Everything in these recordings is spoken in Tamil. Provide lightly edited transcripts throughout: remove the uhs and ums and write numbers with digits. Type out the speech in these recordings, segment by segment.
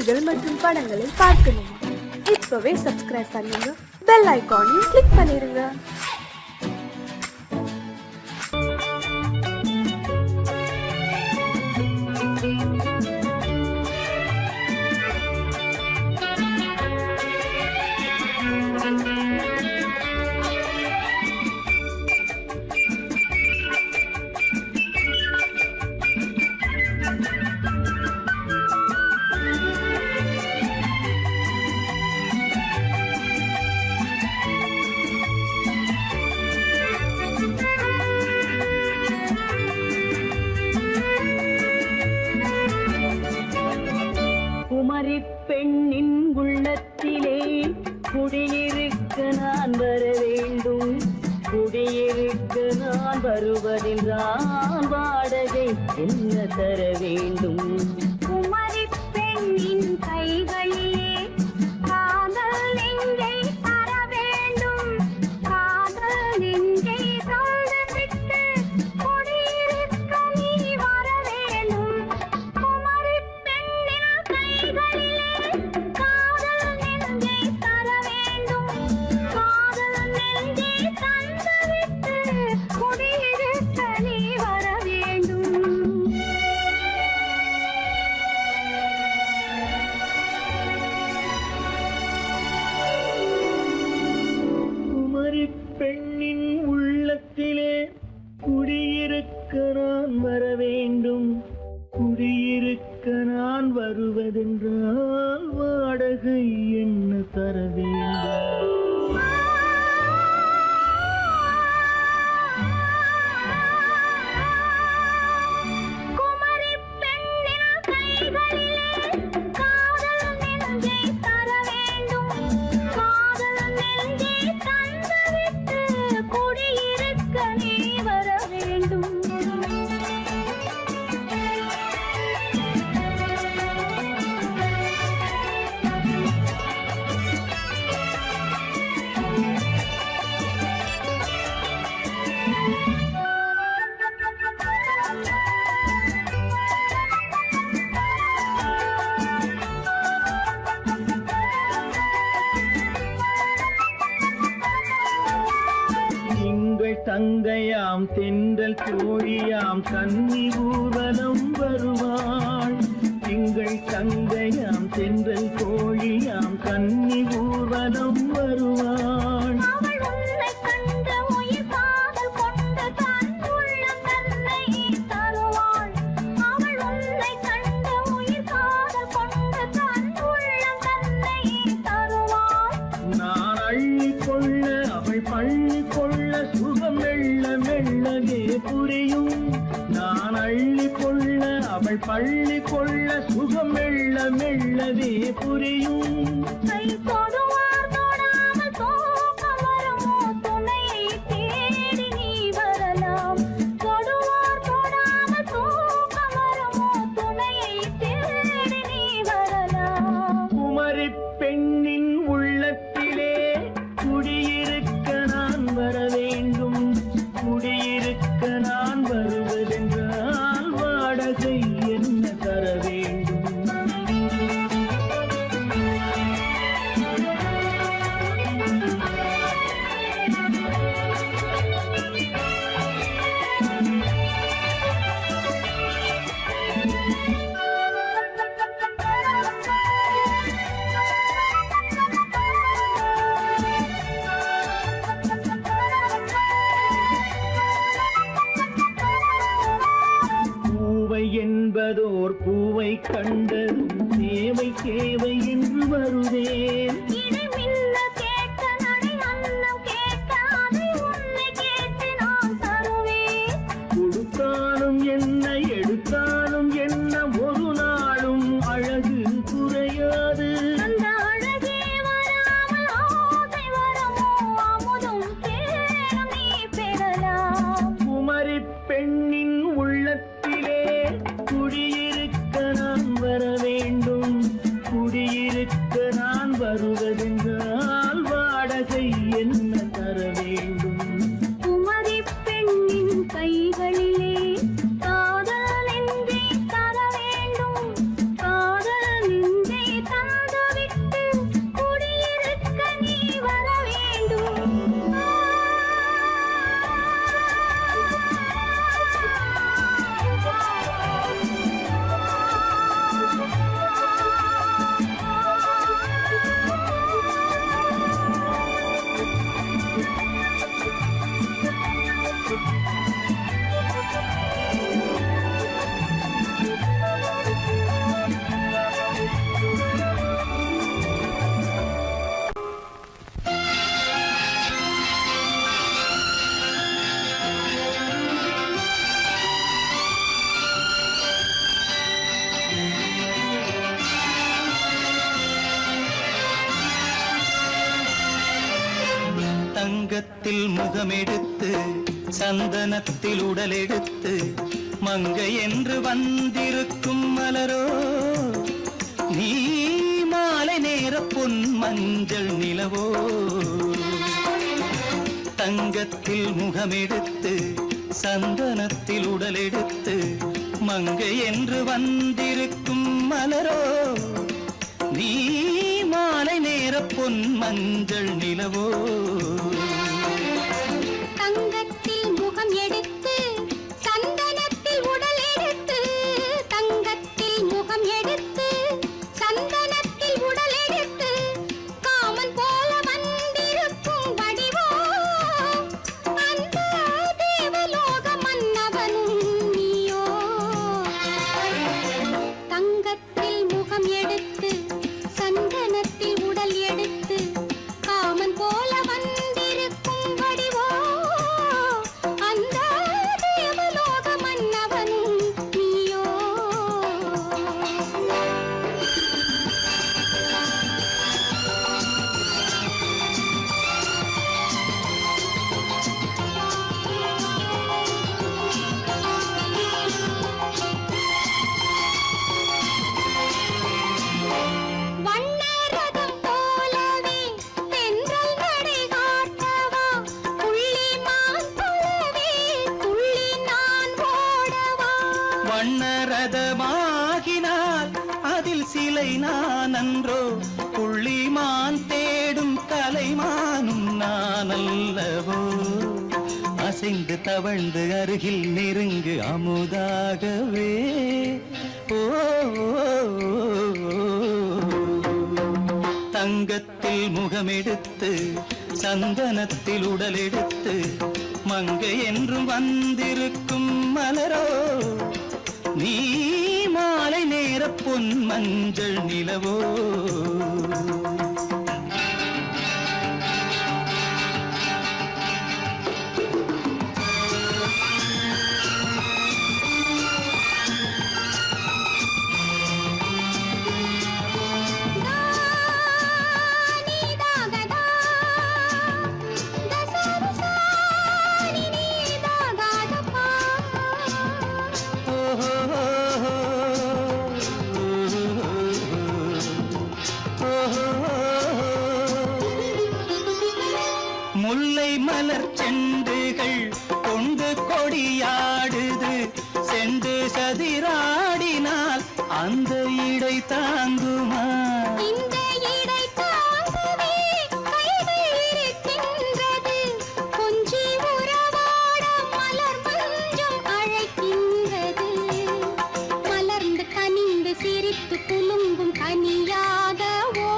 செய்திகள் மற்றும் படங்களை பார்க்கணுமா? இப்பவே சப்ஸ்கிரைப் பண்ணுங்க, பெல் ஐகானையும் கிளிக் பண்ணிருங்க. பெண்ணின் உள்ளத்திலே குடியிருக்க நான் வர வேண்டும். குடியிருக்க நான் வருவதென்றால் வாடகை என்ன தர வேண்டும்? குமரி பெண்ணின் கைகளிலே காதல் நெஞ்சை தர வேண்டும். காதல் நெஞ்சை தந்துவிட்டு குடியிருக்க நீ வர வேண்டும். குமரி பெண்ணின் கைகளிலே காதல் நெஞ்சை தர வேண்டும். காதல் நெஞ்சை தந்துவிட்டு குடியிருக்க நீ வர வேண்டும். குமரி பெண்ணின் உள்ளத்திலே குடியிருக்க நான் வர வேண்டும். குடியிருக்க நான் வருவதென்றால் வாடகை என்ன தர வேண்டும்? குமரி பெண்ணின் கைகளிலே காதல் நெஞ்சை தர வேண்டும். காதல் நெஞ்சை தந்துவிட்டு குடியிருக்க நீ வர வேண்டும். எங்கள் தங்கையாம் தென்றல் தோழியாம் கன்னி ஊர்வலம் வருவாள். எங்கள் தங்கையாம் தென்றல் தோழியாம் கன்னி ஊர்வலம் வருவாள். அவள் உன்னை கண்டு உயிர் காதல் கொண்டு தன் உள்ளம் தன்னை தருவாள். அவள் உன்னை கண்டு உயிர் காதல் கொண்டு தன் உள்ளம் தன்னை தருவாள். நான் அள்ளிக் கொள்ள அவள் பள்ளி கொள்ள சுகம் மெல்ல மெல்லவே புரியும். நான் அள்ளிக் கொள்ள அவள் பள்ளி கொள்ள சுகம் மெல்ல மெல்லவே புரியும். கை தொடுவார் தொடாமல் தூக்கம் வருமோ? துணையை தேடி நீ வரலாம். தொடுவார் தொடாமல் தூக்கம் வருமோ? துணையை தேடி நீ வரலாம். குமரி பெண்ணின் உள்ளத்திலே குடியிருக்க நான் வர வேண்டும். குடியிருக்க நான் வருவதென்றால் வாடகை என்ன தர வேண்டும்? பூவை என்பதோர் பூவை கண்டதும் தேவை தேவை என்று வருவேன். இடி மின்ன கேட்க நடை அன்னம் கேட்க அதை உன்னை கேட்டு நான் தருவேன். கொடுத்தாலும் என்ன எடுத்தாலும் என்ன ஒரு நாளும் அழகு குறையாது. அந்த அழகே வராமல் ஆசை வரமோ? அமுதும் தேனும் நீ பெறலாம். குமரி பெண்ணின் உள்ளத்திலே குடியிருக்க நான் வர வேண்டும். குடியிருக்க நான் வருவதென்றால் தங்கத்தில் முகமெடுத்து சந்தனத்தில் உடலெடுத்து மங்கை என்று வந்திருக்கும் மலரோ நீ மாலை நேர பொன் மஞ்சள் நிலவோ தங்கத்தில் முகமெடுத்து சந்தனத்தில் உடலெடுத்து மங்கை என்று வந்திருக்கும் மலரோ நீ மாலை நேர பொன் மஞ்சள் நிலவோ தங்கத்தில் முகம் எடுத்து சந்தனத்தில் உடல் எடுத்து தங்கத்தில் முகம் எடுத்து சந்தனத்தில் உடல் எடுத்து காமன் போல வந்திருக்கும் வடிவோ அந்த தேவலோக மன்னவனும் நீயோ தங்கத்தில் முகம் எடுத்து சந்தனத்தில் உடல் எடுத்து காமன் போல வந்திருக்கும் வடிவோ அந்த தேவலோக மன்னவனும் நீயோ வண்ணரதம் போலவே தென்றல் நடை காட்டவா புள்ளிமான் போலவே துள்ளி நான் ஓடவா வண்ணரதமாகினால் அதில் சிலை நான் அன்றோ புள்ளிமான் தேடும் கலைமானும் நான் அல்லவோ அசைந்து தவழ்ந்து அருகில் நெருங்கு அமுதாகவே ஓ தங்கத்தில் முகமெடுத்து சந்தனத்தில் உடலெடுத்து மங்கை என்றும் வந்திருக்கும் மலரோ நீ மாலை நேர பொன் மஞ்சள் நிலவோ நீதாகதா தசரசானி நீதாகதப்பா முல்லை மலர் செண்டுகள் கொண்டு கொடியாடுது செண்டு சதிராடினால் அந்த இடை தாங்குமா இந்த இடை தாங்கவே கைகள் இருக்கின்றது கொஞ்சி உறவாட மலர் மஞ்சம் அழைக்கின்றது மலர்ந்து கனிந்து சிரித்து குலுங்கும் கனியாகவோ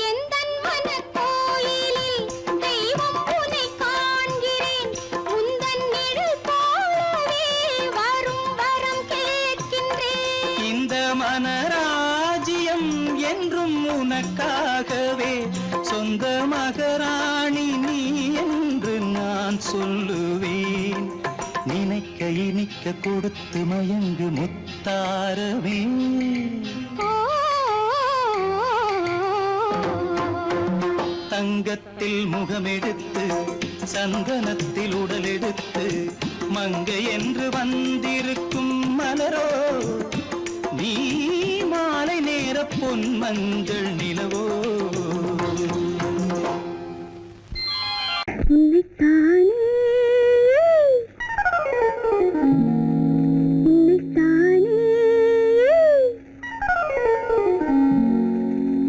எந்தன் மனக்கோயிலில் தெய்வம் உன்னை காண்கிறேன் உந்தன் நிழல் போலவே வரும் வரம் கேட்கின்றேன் இந்த மனராஜ்யம் என்றும் உனக்காகவே சொந்த மகராணி நீ என்று நான் சொல்லுவேன் நினைக்க இனிக்க கொடுத்து மயங்கு முத்தாரவே தங்கத்தில் முகமெடுத்து சந்தனத்தில் உடலெடுத்து மங்கை என்று வந்திருக்கும் மலரோ நீ மாலை நேர பொன் மஞ்சள் நிலவோ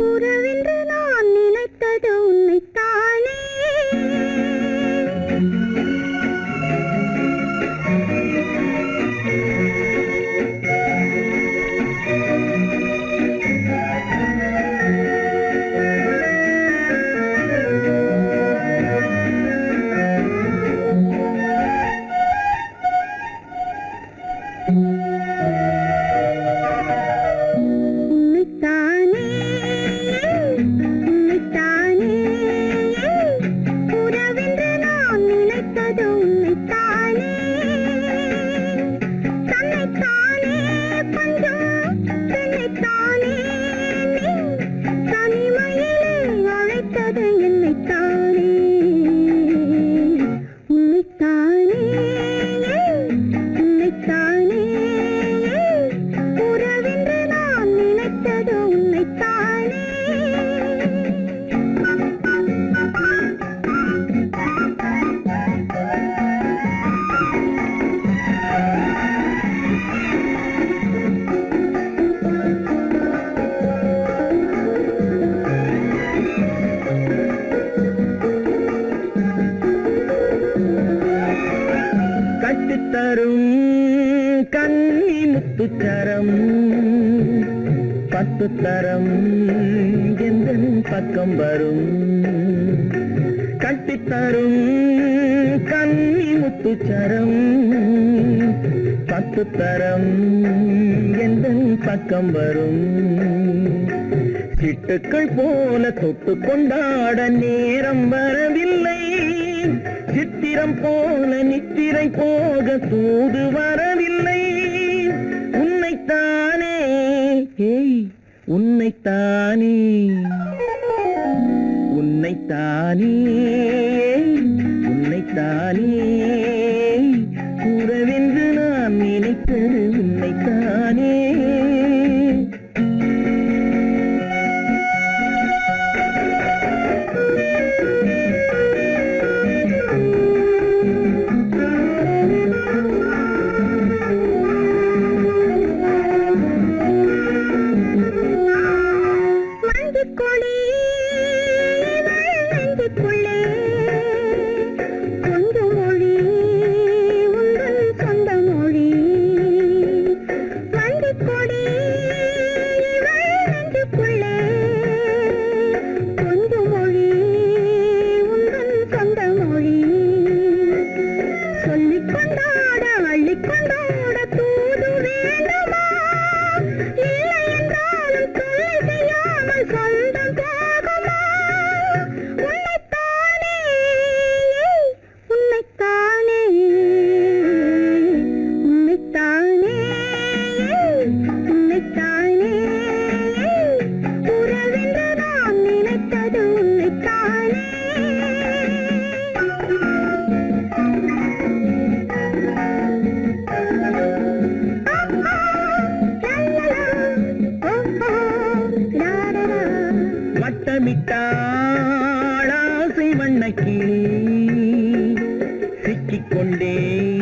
உறவென்று நான் நினைத்தது உன்னைத்தானே 10 தரம் எந்தன் பக்கம் வரும் கட்டித்தரும் கன்னி முத்துச்சரம் 10 தரம் எந்தன் பக்கம் வரும் சிட்டுக்கள் போல தொட்டு கொண்டாட நேரம் வரவில்லை சித்திரம் போல நித்திரை போக தூது வரவில்லை உன்னைத்தானே ஏய் உன்னைத்தானே உன்னைத்தானே உன்னைத்தானே உறவென்று நான் நினைத்தது உன்னைத்தானே வட்டமிட்டாளாசை வண்ணக்கி சிக்கிக்கொண்டேன்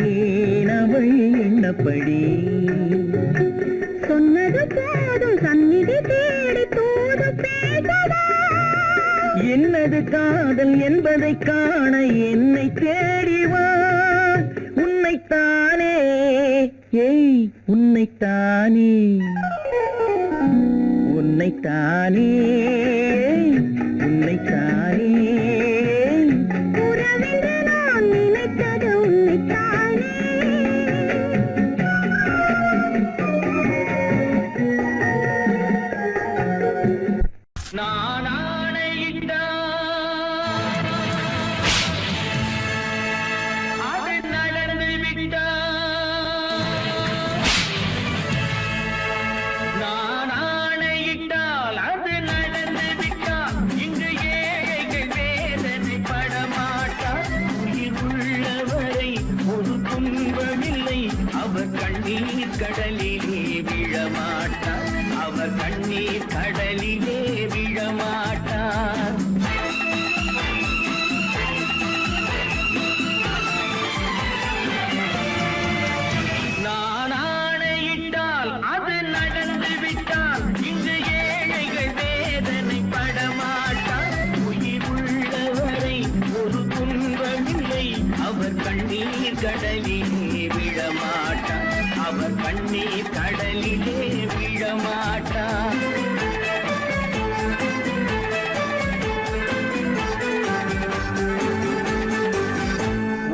அவள் எண்ணப்படி சொன்னது போதும் சந்நிதி தேடி தூது பேசவா என்னது காதல் என்பதை காண என்னை தேடிவா உன்னைத்தானே ஏய் உன்னைத்தானே உன்னைத்தானே உன்னைத்தானே உறவென்று நான் நினைத்தது உன்னைத்தானே நான் ஆணையிட்டால் அது நடந்து விட்டால் நான் ஆணையிட்டால் அது நடந்து விட்டால் இங்கு ஏழைகள் வேதனை படமாட்டார் உயிர் உள்ளவரை ஒரு துன்பமில்லை அவர் கண்ணீர் கடலிலே விழமாட்டார் அவர் கண்ணீர் கடலிலே விழமாட்டார் நான் ஆணையிட்டால் அது நடந்து விட்டால் இங்கு ஏழைகள் வேதனை படமாட்டார் உயிர் உள்ளவரை ஒரு துன்பமில்லை அவர் கண்ணீர் கடலிலே விழமாட்டார் அவர் கண்ணீர் கடலிலே விழமாட்டார்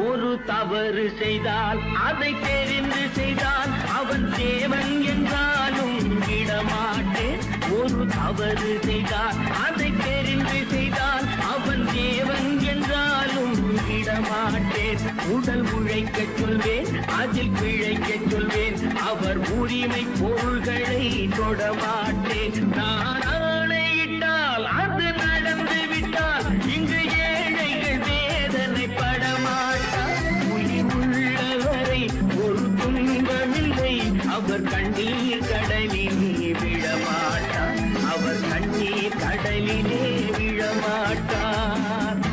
ஒரு தவறு செய்தால் அதை தெரிந்து செய்தால் அவன் தேவன் என்றாலும் விடமாட்டேன் ஒரு தவறு செய்தால் அதை தெரிந்து செய்தால் அவன் தேவன் என்றாலும் விடமாட்டேன் உடல் உழைக்கச் சொல்வேன் அதில் பிழைக்கச் சொல்வேன் அவர் உரிமை பொருள்களை தொடமாட்டேன் நான் ஆணையிட்டால் அது நடந்து விட்டால் இங்கு ஏழைகள் வேதனை படமாட்டார் உயிர் உள்ளவரை ஒரு துன்பமில்லை அவர் கண்ணீர் கடலிலே விழமாட்டார் அவர் கண்ணீர் கடலிலே விழமாட்டார்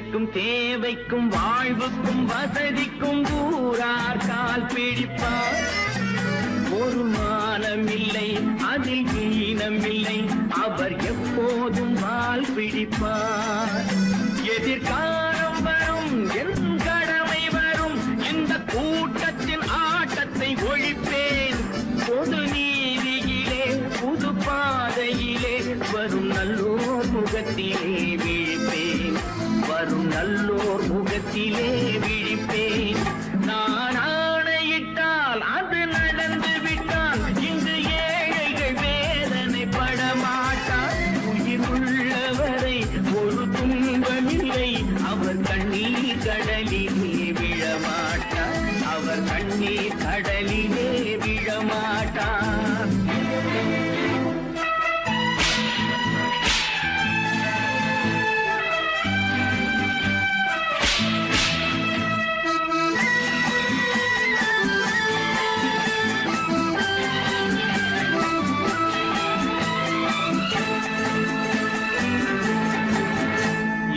தேவைக்கும் தேவைக்கும் வாழ்வுக்கும் வசதிக்கும் ஊரார் கால் பிடிப்பார். ஒரு மானமில்லை அதில் ஈனமில்லை, அவர் எப்போதும் வால் பிடிப்பார். எதிர்காலம் வரும் என் கடமை வரும், இந்த கூட்டத்தின் ஆட்டத்தை ஒழிப்பேன். பொது நீதியிலே புது பாதையிலே வரும் நல்லோர் முகத்திலே விழிப்பேன். வரும் நல்லோர் முகத்திலே விழிப்பேன். நான் ஆணையிட்டால் அது நடந்து விட்டால் இங்கு ஏழைகள் வேதனை படமாட்டார். உயிர் உள்ளவரை ஒரு துன்பமில்லை, அவர் கண்ணீர் கடலிலே விழமாட்டார். அவர் கண்ணீர் கடலிலே விழமாட்டார்.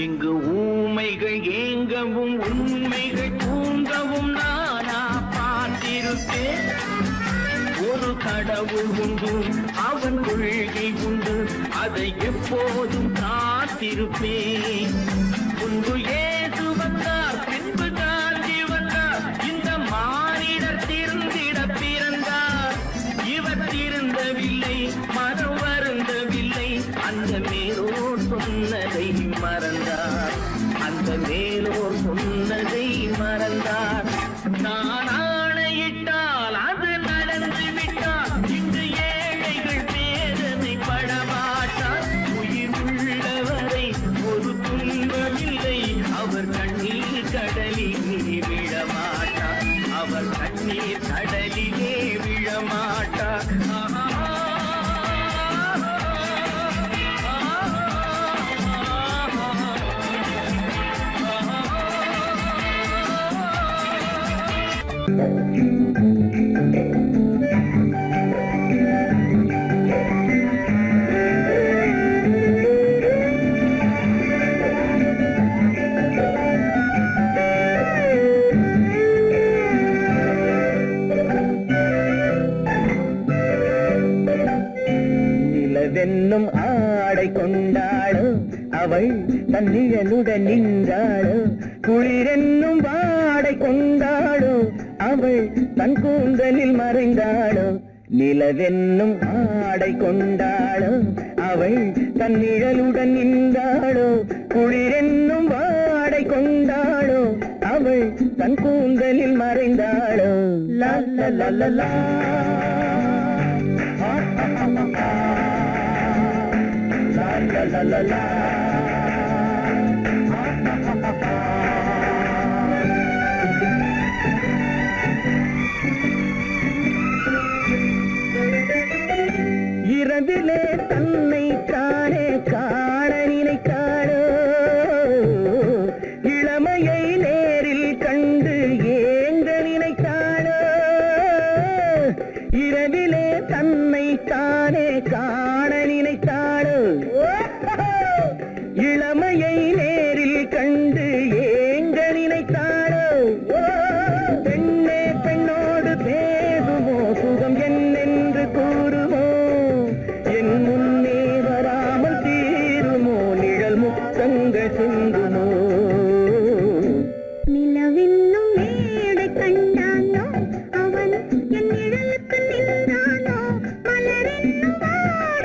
இங்கு ஊமைகள் ஏங்கவும் உண்மைகள் தூங்கவும் நானா பார்த்திருப்பேன். ஒரு கடவுள் உண்டு, அவன் கொள்கை உண்டு, அதை எப்போதும் காத்திருப்பேன். முன்பு ஏசு வந்தார், பின்பு காந்தி வந்தார், இந்த மானிடர் திருந்திட பிறந்தார். இவர் திருந்தவில்லை, மனம் வருந்தவில்லை, அந்த மேலோர் சொன்னதை மறந்தார். அந்த மேலோர் சொன்னதை மறந்தார். நான் ஆணையிட்டால் அது நடந்து விட்டால் இன்று ஏழைகள் வேதனை படமாட்டார். உயிர் உள்ளவரை ஒரு துன்பமில்லை, அவர் கண்ணீர் கடலிலே விழமாட்டார். அவர் கண்ணீர் கடலிலே விழமாட்டார். நிலவென்னும் ஆடை கொண்டாளோ, அவள் தன்னிழலுடன் நின்றாளோ. குளிரென்னும் வாடை கொண்டாளோ, அவள் தன் கூந்தலில் மறைந்தாளோ. நிலவென்னும் ஆடை கொண்டாளோ, அவள் தன் நிழலுடன் நின்றாளோ. குளிரென்னும் வாடை கொண்டாளோ, அவள் தன் கூந்தலில் மறைந்தாளோ. லா லா லா லா லா. La la la la. இரவிலே தன்னை தானே காண நினைத்தாளோ, இளமையை நேரில் கண்டு ஏங்க நினைத்தாளோ. இரவிலே தன்னை தானே காண நினைத்தாளோ, இளமையை நேரில் கண்டு ஏங்க நினைத்தாளோ. பெண்ணே பெண்ணோடு பேசுமோ, சுகம் என்னென்று கூறுமோ, என் முன்னே வராமல் தீருமோ, நிழல் முத்தங்கள் சிந்துமோ. நிலவென்னும் மேடை கண்டானோ, அவன் என் நிழலுக்கு நின்றானோ. மலரென்னும் வாடை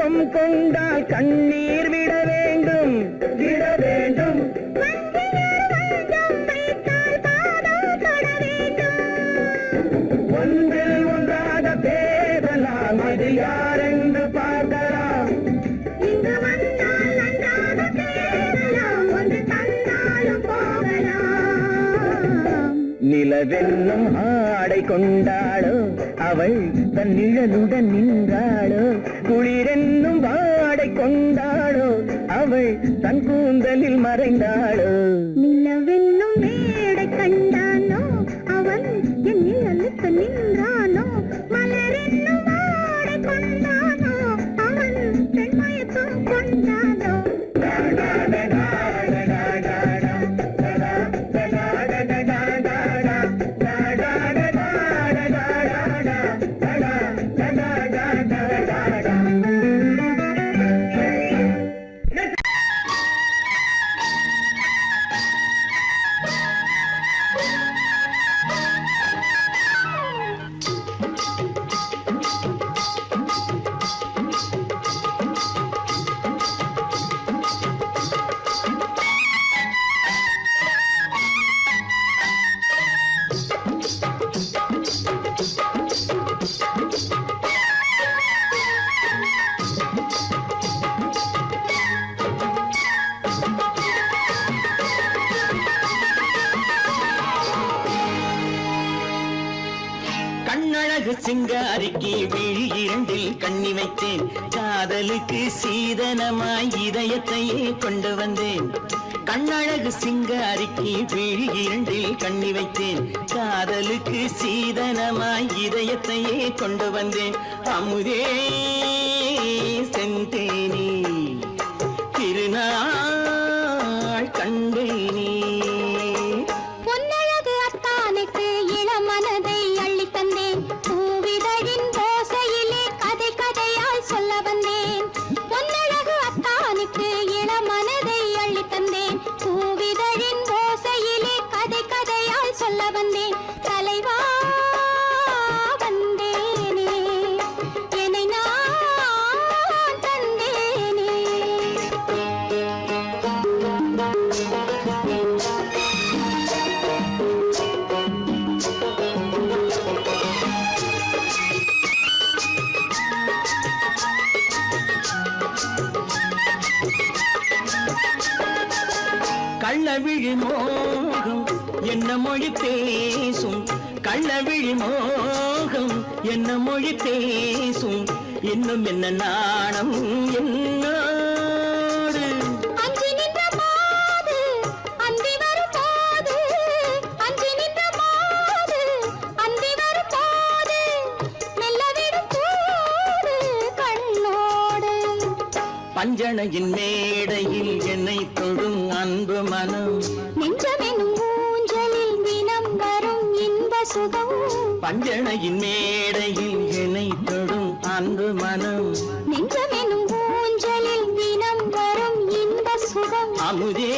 கோபம் கொண்டால் கண்ணீர் விட வேண்டும் விட வேண்டும். ஒன்றில் ஒன்றாக பேசலாம், அது யாரென்று பார்க்கலாம். இங்கு வந்தால் நன்றாக பேசலாம், ஒன்று தந்தாலும் போகலாம். நிலவென்னும் ஆடை கொண்டாளோ அவள் தன் நிழலுடன் நின்றாளோ, குளிரென்னும் வாடை கொண்டாளோ அவள் தன் கூந்தலில் மறைந்தாளோ. நிலவென்னும் மேடை கண்டானோ அவன் என் நிழலுக்கு நின்றானோ, மலரென்னும் ஆடை கொண்டானோ அவன் பெண்மயக்கம் கொண்டானோ. கண்ணழகு சிங்காரிக்கு விழி இரண்டில் கண்ணி வைத்தேன், காதலுக்கு சீதனமாய் இதயத்தையே கொண்டு வந்தேன். கண்ணழகு சிங்காரிக்கு விழி இரண்டில் கண்ணி வைத்தேன், காதலுக்கு சீதனமாய் இதயத்தையே கொண்டு வந்தேன். அமுதே செந்தேனே திருநாள் கண்டேனே. பொன்னழகு அத்தானுக்கு இளமனதை அள்ளி தந்தேன், பூவிதழின் ஓசையிலே கதை கதையாய் சொல்ல வந்தேன். பொன்னழகு அத்தானுக்கு இளமனதை அள்ளி தந்தேன், பூவிதழின் ஓசையிலே கதை கதையாய் சொல்ல வந்தேன். தலைவா வந்தேனே, என்னை நான் தந்தேனே. கள்ளவிழி மோகம் என்ன மொழி பேசும், கள்ளவிழி மோகம் என்ன மொழி பேசும், இன்னும் என்ன நாணம் என்னோடு. அஞ்சி நின்ற மாது அந்தி வரும் போது, அஞ்சி நின்ற மாது அந்தி வரும் போது, மெல்ல விடும் போது கண்ணோடு. பஞ்சணையின் மேடையில் என்னை தொடும் அன்பு மனம், நெஞ்சமெனும் ஊஞ்சலில் தினம் வரும் இன்ப சுகம். பஞ்சணையின் மேடையில் என்னை தொடும் அன்பு மனம், நெஞ்சமெனும் ஊஞ்சலில் தினம் வரும் இன்ப சுகம். அமுதே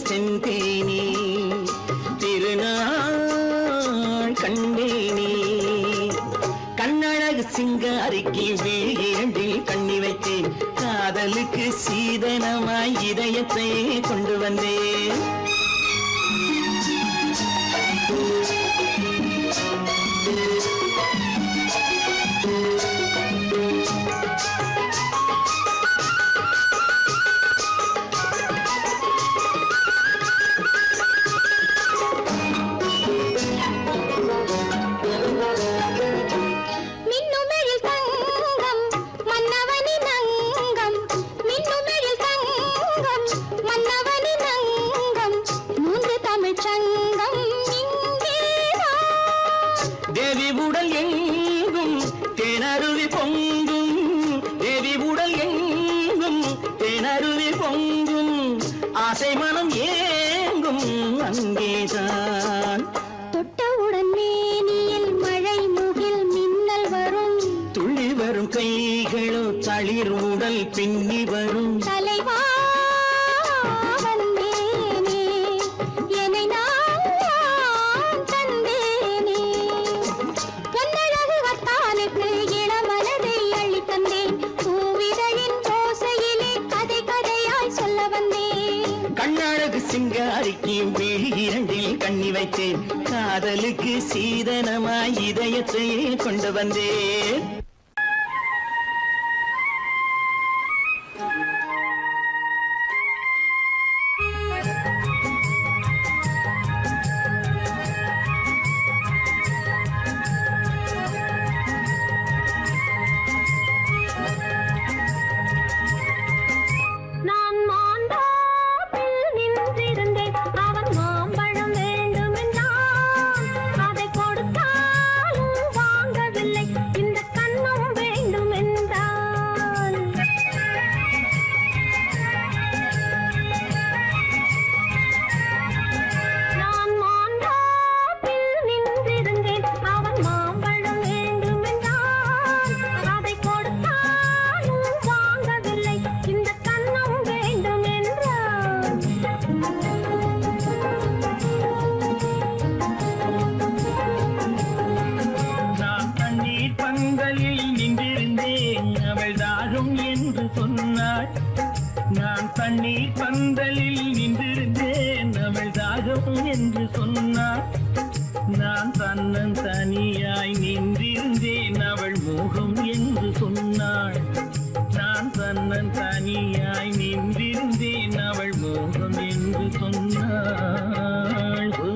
செந்தேனே திருநாள் கண்டேனே. கண்ணழகு சிங்காரிக்கு விழி இரண்டில் கண்ணி வைத்தேன், காதலுக்கு சீதனமாய் இதயத்தை கொண்டு வந்தேன். மின்னுமெழில் தங்கம் மன்னவனின் அங்கம், மின்னுமெழில் தங்கம் மன்னவனின் அங்கம், மூன்று தமிழ்ச் சங்கம் இங்கேதான். தேவி உடல் எங்கும் தேனருவி பொங்கும், தேவி உடல் எங்கும் தேனருவி பொங்கும், ஆசை மனம் ஏங்கும் அங்கேதான். தொட்டவுடன் மேனியில் மழை முகில் மின்னல் வரும், துள்ளி வரும் கைகளோ தளிர் உடல் பின்னி வரும். தலைவா வந்தேனே, என்னை நான் தந்தேனே. பொன்னழகு வத்தானுக்கு இளமனதை அள்ளி தந்தேன், நினைத்தேன் காதலுக்கு சீதனமாய் இதயத்தையே கொண்டு வந்தேன் நான் மாந்தாப்பில் நின்றிருந்தேன் அவன் மாம்பழம் வேண்டுமென்றான் அதை கொடுத்தாலும் வாங்கவில்லை இந்த கண்ணம் வேண்டுமென்றான் நான் மாந்தாப்பில் நின்றிருந்தேன் அவன் மாம்பழம் வேண்டுமென்றான் அதை கொடுத்தாலும் வாங்கவில்லை இந்த கண்ணம் வேண்டுமென்றான் நான் தண்ணீர் பந்தலில் நின்றிருந்தேன் அவள் தாகம் என்று சொன்னாள் நான் தண்ணீர் பந்தலில் நின்றிருந்தேன் அவள் தாகம் என்று சொன்னாள் நான் தன்னன் தனியாய் நின்றிருந்தேன் அவள் மோகம் என்று சொன்னாள் நான் தன்னன் தனியாய் நின்றிருந்தேன் அவள் மோகம் என்று சொன்னாள் ஓ,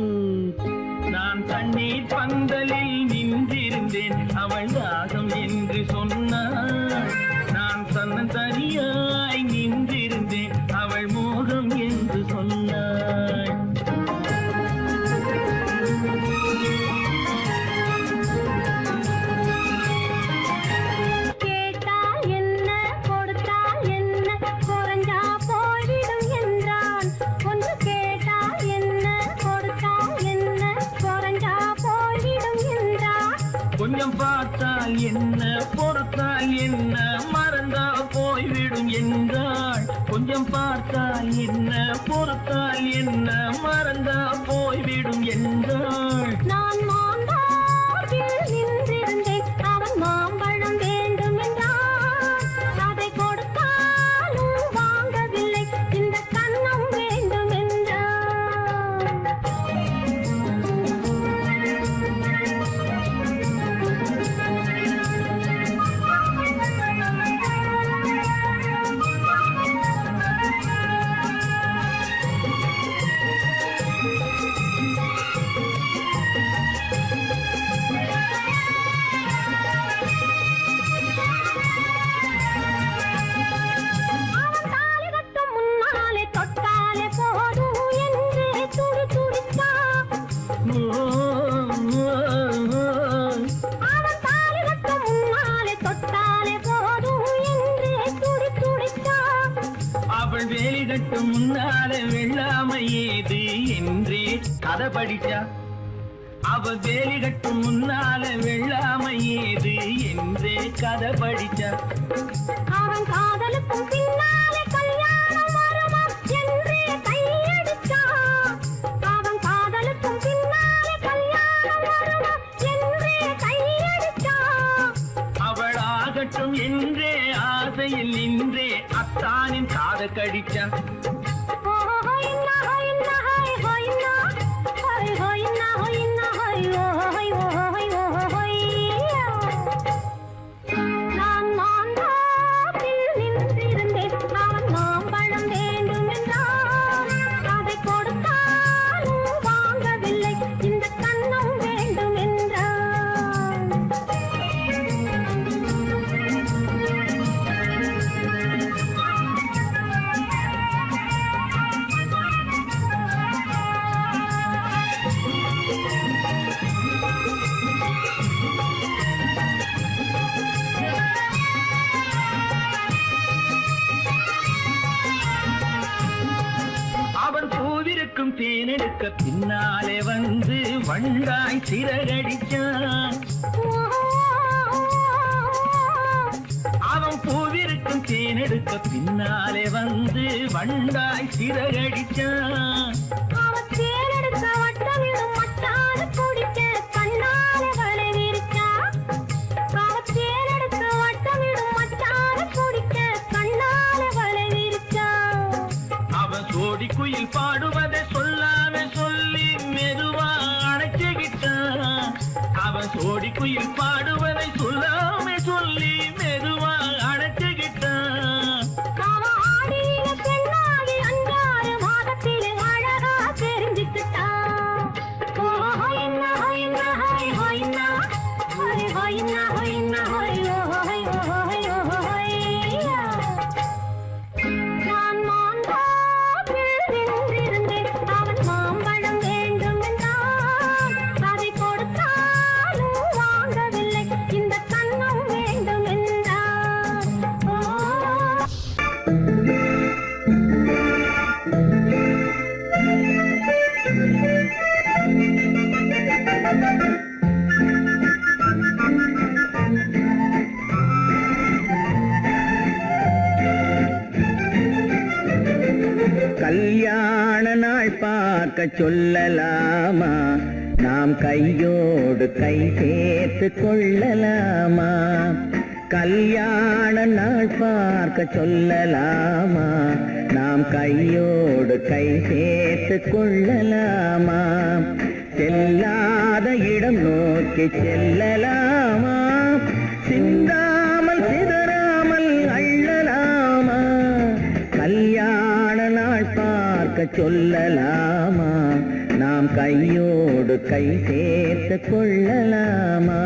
நான் தண்ணீர் பந்தலில் நின்றிருந்தேன் அவள் தாகம் என்று சொன்னாள் நான் தன்னன் தனியாய் நின்றிருந்தேன் அவள் மோகம் என்று சொன்னாள் கேட்டால் என்ன கொடுத்தால் என்ன குறைஞ்சா போய்விடும் என்றான் ஒன்று கேட்டால் என்ன கொடுத்தால் என்ன குறைஞ்சா போய்விடும் என்றான் கொஞ்சம் பார்த்தால் என்ன பொறுத்தால் என்ன மறந்தா போய்விடும் என்றாள் கொஞ்சம் பார்த்தால் என்ன பொறுத்தால் என்ன மறந்தா போய்விடும் என்றாள் நான் மாந்தாப்பில் நின்றிருந்தேன் அவன் மாம்பழம் வேண்டுமென்றான் அதை கொடுத்தாலும் வாங்கவில்லை இந்த கண்ணம் வேண்டுமென்றான் அவன் தாலி கட்டும் முன்னாலே தொட்டாலே போதும் என்று துடி துடித்தான் அவன் தாலி கட்டும் முன்னாலே தொட்டாலே போதும் என்று துடி துடித்தான் அவள் வேலி கட்டும் முன்னால வெள்ளாமை ஏது என்றே கதை படிச்சா அவள் வேலி கட்டும் முன்னால வெள்ளாமை ஏது என்றே கதை படிச்சா அவன் காதலுக்கும் பின்னாலே கல்யாணம் வருமா என்றே கையடித்தான் அவன் காதலுக்கும் பின்னாலே கல்யாணம் வருமா என்றே கையடித்தான் அவள் ஆகட்டும் என்றே ஆசையில் நின்றே அத்தானின் காத கடிச்சா நான் மாந்தாப்பில் நின்றிருந்தேன் அவன் மாம்பழம் வேண்டுமென்றான் அதை கொடுத்தாலும் வாங்கவில்லை இந்த கண்ணம் வேண்டுமென்றான் அவன் பூவிருக்கும் தேனெடுக்க பின்னாலே வந்து வண்டாய் சிறகடிச்சான் அவன் பூவிருக்கும் தேனெடுக்க பின்னாலே வந்து வண்டாய் சிறகடிச்சான் அவன் தேனெடுக்க வட்டமிடும் மட்டாது குடிக்க கண்ணாலே வலை விரிச்சா அவன் தேனெடுக்க வட்டமிடும் மட்டாது குடிக்க கண்ணாலே வலை விரிச்சா அவன் சோடி குயில் பாடுவதை சொல்லாம சொல்லி மெதுவா பார்க்க சொல்லலாமா? நாம் கையோடு கை சேர்த்து கொள்ளலாமா? கல்யாண நாள் பார்க்க சொல்லலாமா? நாம் கையோடு கை சேர்த்து கொள்ளலாமா? செல்லாத இடம் நோக்கி செல்லலாமா? சிந்தாமல் சிதறாமல் அள்ளலாமா? கல்யாண நாள் பார்க்க சொல்லலாமா? நாம் கையோடு கை சேர்த்து கொள்ளலாமா?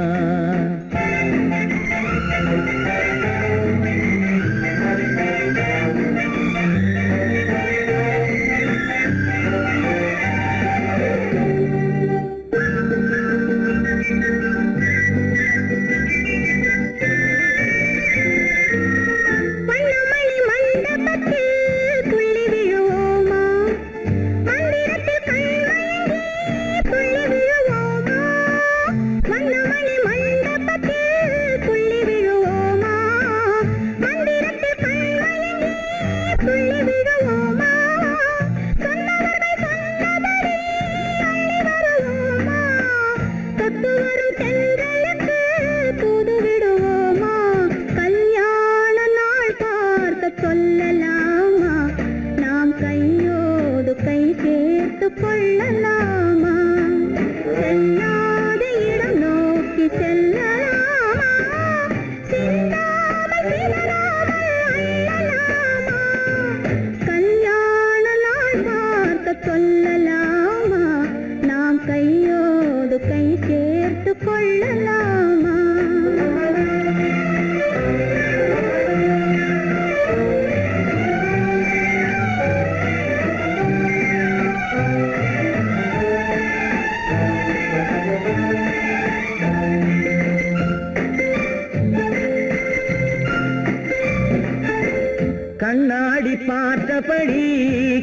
கண்ணாடி பார்த்தபடி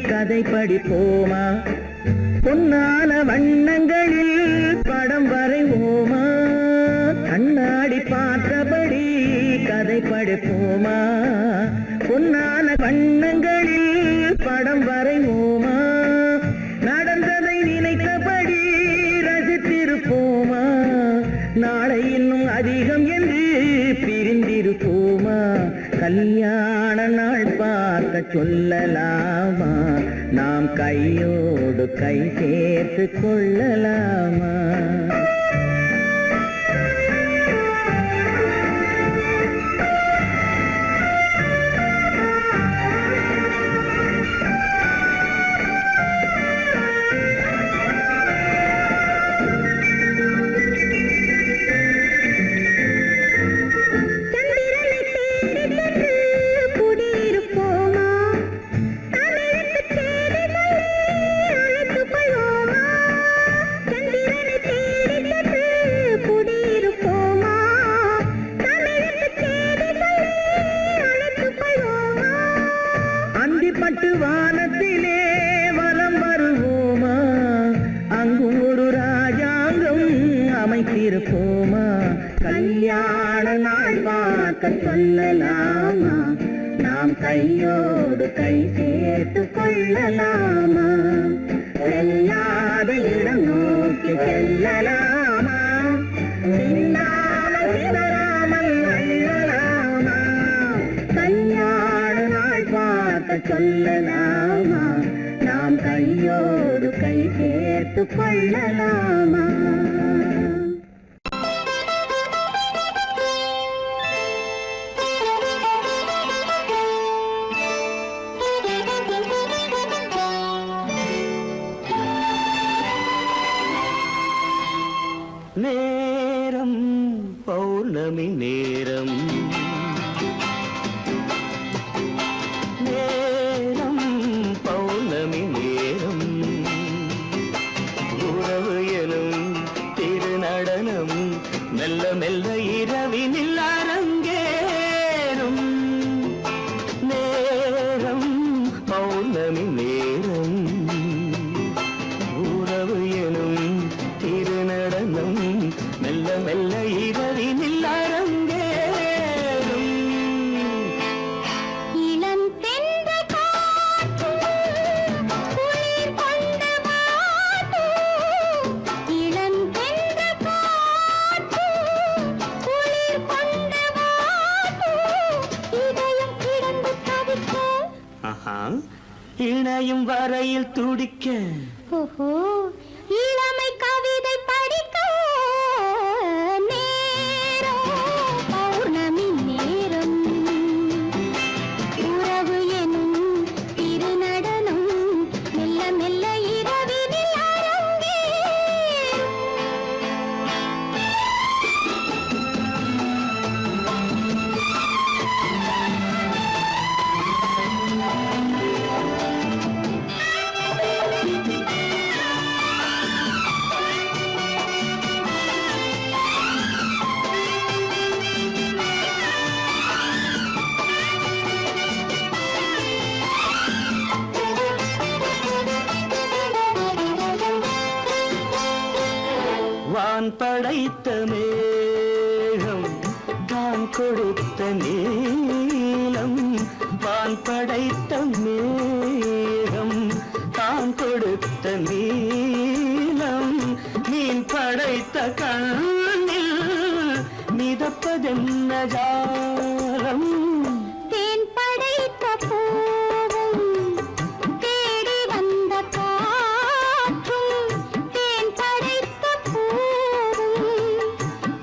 கதை படிப்போமா? பொன்னான வண்ணங்களில் படம் வரைவோமா? கண்ணாடி பார்த்தபடி கதை படிப்போமா? பொன்னான வண்ணங்களில் படம் வரைவோமா? நடந்ததை நினைத்தபடி ரசித்திருப்போமா? நாளை இன்னும் அதிகம் என்று பிரிந்திருப்போமா? கல்யாண நாள் பார்க்க சொல்லலாமா? நாம் கையோடு கை சேர்த்து கொள்ளலாமா? பட்டு வானத்திலே வலம் வருவோமா? அங்கும் ஒரு ராஜாங்கம் அமைத்திருப்போமா? கல்யாண நாள் பார்க்க சொல்லலாமா? நாம் கையோடு கை சேர்த்து கொள்ளலாமா? செல்லாத இடம் நோக்கி செல்லலாமா? சிந்தாமல் சிதறாமல் அள்ளலாமா? கல்யாண நாள் பார்க்க சொல்லலாமா? நாம் கையோடு கை சேர்த்து கொள்ளலாமா? நேரம் பௌர்ணமி நேரம், நேரம் பௌர்ணமி நேரம், உறவு எனும் இணையும் வரையில் துடிக்க ஓஹோ இளமை கவிதை படிக்க நேரம் பௌர்ணமி நேரம் உறவு எனும் திருநடனம் மெல்ல மெல்ல இரவினில் அரங்கேறும். வான் படைத்த மேகம் தான் கொடுத்த நீலம் வான் படைத்த மேகம் தான் கொடுத்த நீலம் மீன் படைத்த கண்ணில் மிதப்பதென்ன ஜாலம் தேன் படைத்த பூவும் தேடி வந்த காற்றும் தேன் படைத்த பூவும்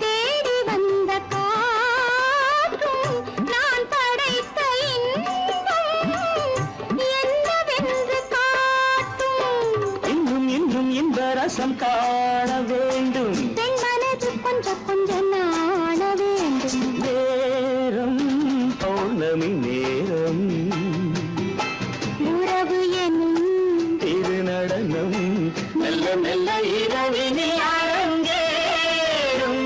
தேடி வந்த காற்றும் நான் படைத்த இன்பம் என்னவென்று காட்டும். இன்னும் இன்னும் இன்ப ரசம் காண வேண்டும் பெண் மனது கொஞ்சம் கொஞ்சம் நாண வேண்டும். நேரம் பௌர்ணமி நேரம் உறவு எனும் திருநடனம் மெல்ல மெல்ல இரவினில் அரங்கேறும்.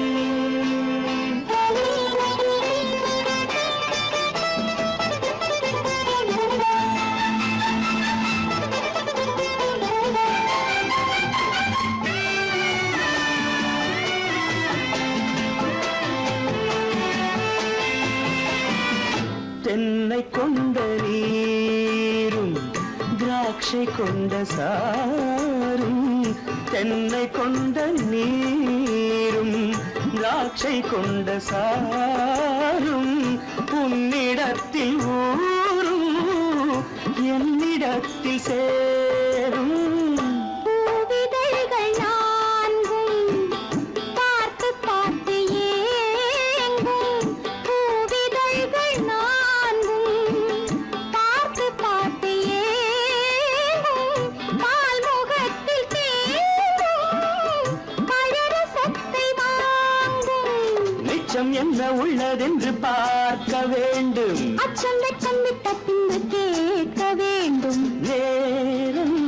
தென்னை கொண்ட நீரும் திராட்சை கொண்ட சாரும் தென்னை கொண்ட நீரும் திராட்சை கொண்ட சாரும் உன்னிடத்தில் ஊரும் என்னிடத்தில் சேரும் பூவிதழ்கள் நான்கும் பார்த்து பார்த்து ஏங்கும். பூவிதழ்கள் நான்கும் பார்த்து பார்த்து ஏங்கும். பால்முகத்தில் தேங்கும் பழரசத்தை வாங்கும். நிச்சம் என்ன உள்ளதென்று பார்க்க வேண்டும் அச்சம் வெச்சம் விட்ட பின்பு கேட்க வேண்டும். நேரம்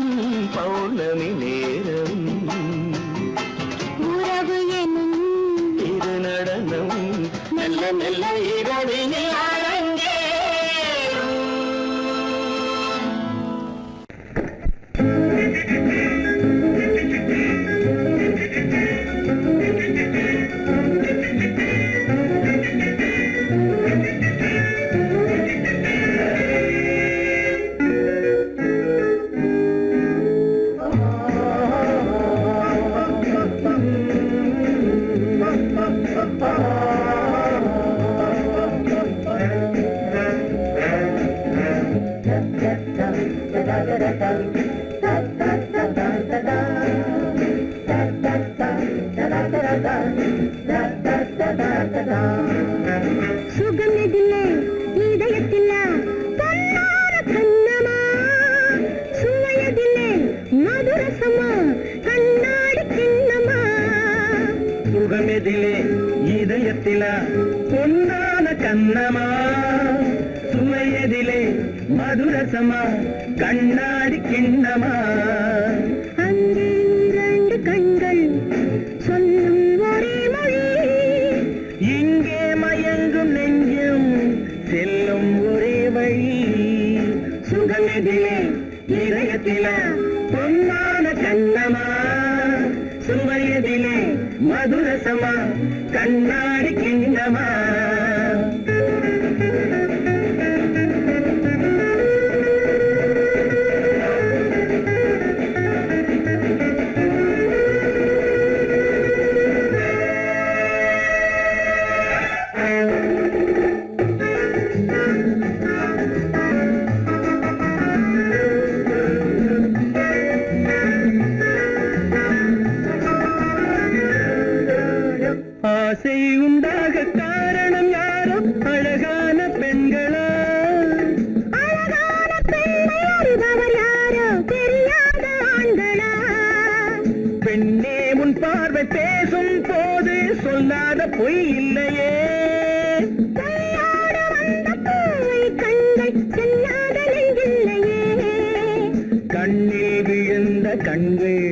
பௌர்ணமி நேரம் உறவு எனும் திருநடனம் மெல்ல மெல்ல இரவினில் அரங்கேறும். சுகமெதிலே இதயத்தில பொன்னார கண்ணமா சுவையதிலே மதுரசமா கண்ணாடி கிண்ணமா சுகமெதிலே இதயத்தில பொன்னான கண்ணமா சுவையதிலே மதுரசமா கண்ணாடி கிண்ணமா அங்கே இரண்டு கண்கள் சொல்லும் ஒரே மொழி இங்கே மயங்கும் நெஞ்சும் செல்லும் ஒரே வழி சுகமெதிலே இதயத்தில பொன்னான கண்ணமா சுவையதிலே மதுரசமா கண்ணாடி கிண்ணமா கண்கள்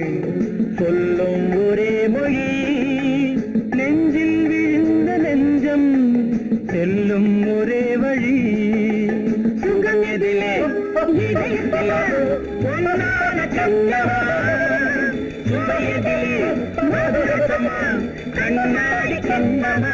சொல்லும் ஒரே மொழி நெஞ்சில் விழுந்த நெஞ்சம் செல்லும் ஒரே வழி சுகம் எதிலே இதயத்திலே பொன்னான கண்ணவா சுவை எதிலே மதுரசமா கண்ணாடி கண்ணவா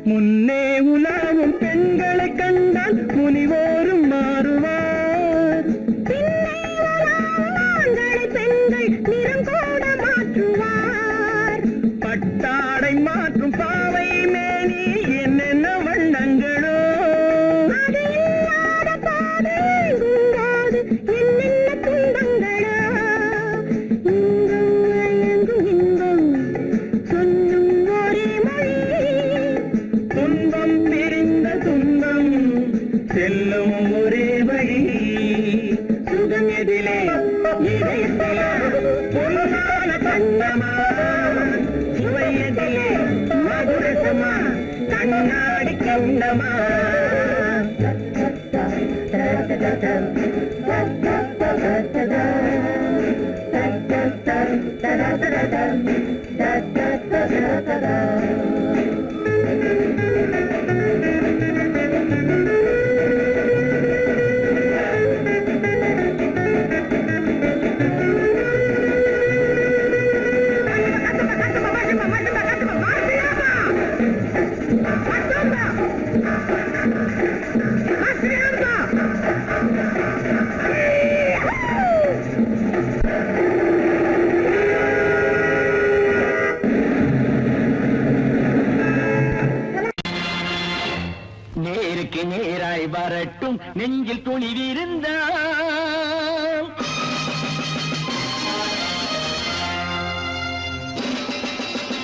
முன்னே உலாவும் பெண்களை கண்டால் முனிவோரும் மாறுவார் பின்னை உலாவும் ஆண்களை பெண்கள் நிறம் கூட மாற்றுவார் பட்டாடை மாற்றும் பாவை மேனி என்னென்ன வண்ணங்களோ அது இல்லாத பாதை எங்குங்காது என்னென்ன துன்பங்களோ இங்கும் அயங்கும் இன்பம் சொல்லும் ஒரே மொழி துன்பம் பிரிந்த துன்பம் செல்லும் ஒரே வழி சுகம் எதிலே இதயத்திலே பொன்னான கண்ணமா சுவை எதிலே மதுரசமா கண்ணாடி கண்ணமா நேருக்கு நேராய் வரட்டும் நெஞ்சில் துணிவிருந்தால்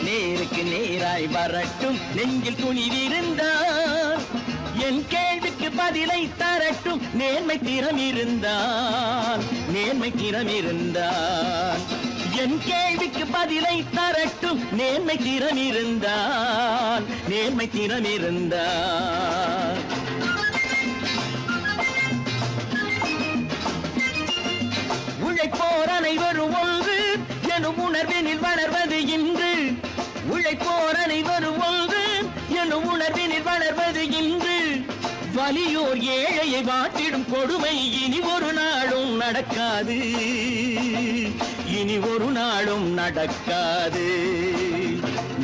நேருக்கு நேராய் வரட்டும் நெஞ்சில் துணிவிருந்தால் என் கேள்விக்கு பதிலை தரட்டும் நேர்மை திறம் இருந்தால் என் கேள்விக்கு பதிலை தரட்டும் நேர்மை திறம் இருந்தால் உழைப்போர் அனைவரும் ஒன்று எனும் உணர்வினில் வளர்வது இன்று உழைப்போர் அனைவரும் ஒன்று எனும் உணர்வினில் வளர்வது இன்று வலியோர் ஏழையை வாட்டிடும் கொடுமை இனி ஒரு நாளும் நடக்காது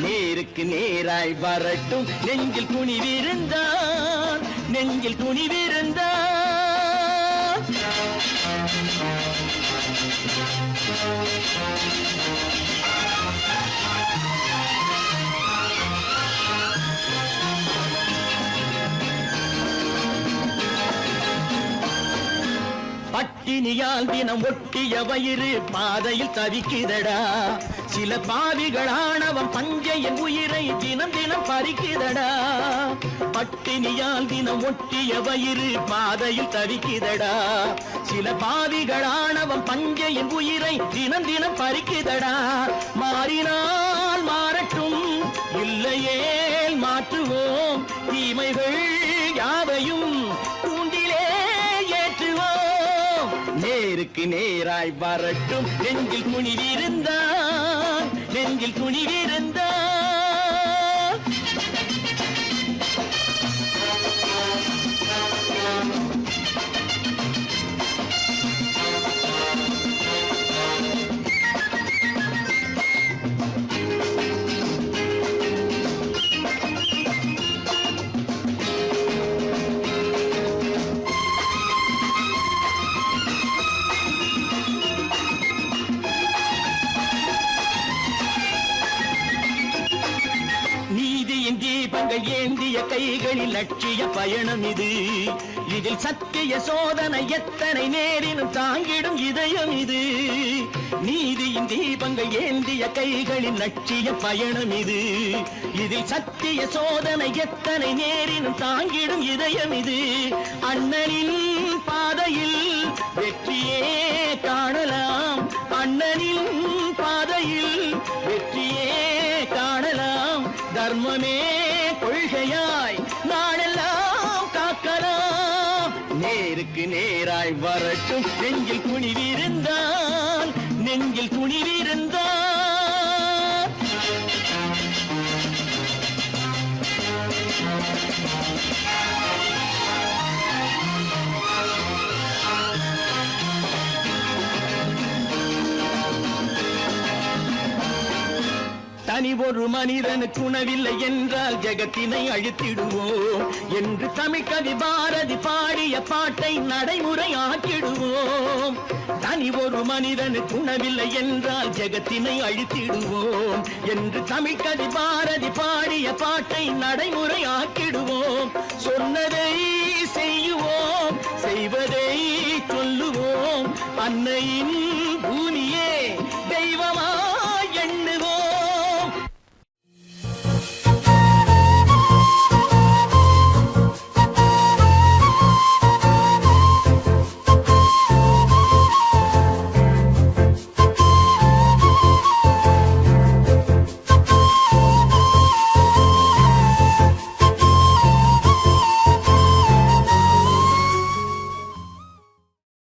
நேருக்கு நேராய் வரட்டும் நெஞ்சில் துணிவிருந்தால் பட்டினியால் தினம் ஒட்டிய வயிறு பாதையில் தவிக்குதடா சில பாவிகளானவன் பஞ்சையின் உயிரை தினம் தினம் பறிக்குதடா பட்டினியால் தினம் ஒட்டிய வயிறு பாதையில் தவிக்குதடா சில பாவிகளானவன் பஞ்சையின் உயிரை தினம் தினம் பறிக்குதடா மாறினால் மாறட்டும் இல்லையே மாற்றுவோம் தீமைகள் யாவையும் தூண்டிலே ஏற்றுவோம் நேருக்கு நேராய் வரட்டும் நெஞ்சில் துணிவிருந்தால் ஏந்திய கைகளில் லட்சிய பயணம் இது. இதில் சத்திய சோதனை எத்தனை நேரினும் தாங்கிடும் இதயம் இது. நீதியின் தீபங்கள் ஏந்திய கைகளில் லட்சிய பயணம் இது. இதில் சத்திய சோதனை எத்தனை நேரினும் தாங்கிடும் இதயம் இது. அண்ணனின் பாதையில் வெற்றியே காணலாம். அண்ணனின் பாதையில் வெற்றியே காணலாம். தர்மமே கொள்கையாய் நாளெல்லாம் காக்கலாம். நேருக்கு நேராய் வரட்டும் நெஞ்சில் குனிவிருந்தால், நெஞ்சில் குனிவிருந்தால். தனி ஒரு மனிதனுக்கு உணவில்லை என்றால் ஜெகத்தினை அழித்திடுவோம் என்று தமிழ்கவி பாரதி பாடிய பாட்டை நடைமுறையாக்கிடுவோம். தனி ஒரு மனிதனுக்கு உணவில்லை என்றால் ஜெகத்தினை அழித்திடுவோம் என்று தமிழ்கவி பாரதி பாடிய பாட்டை நடைமுறை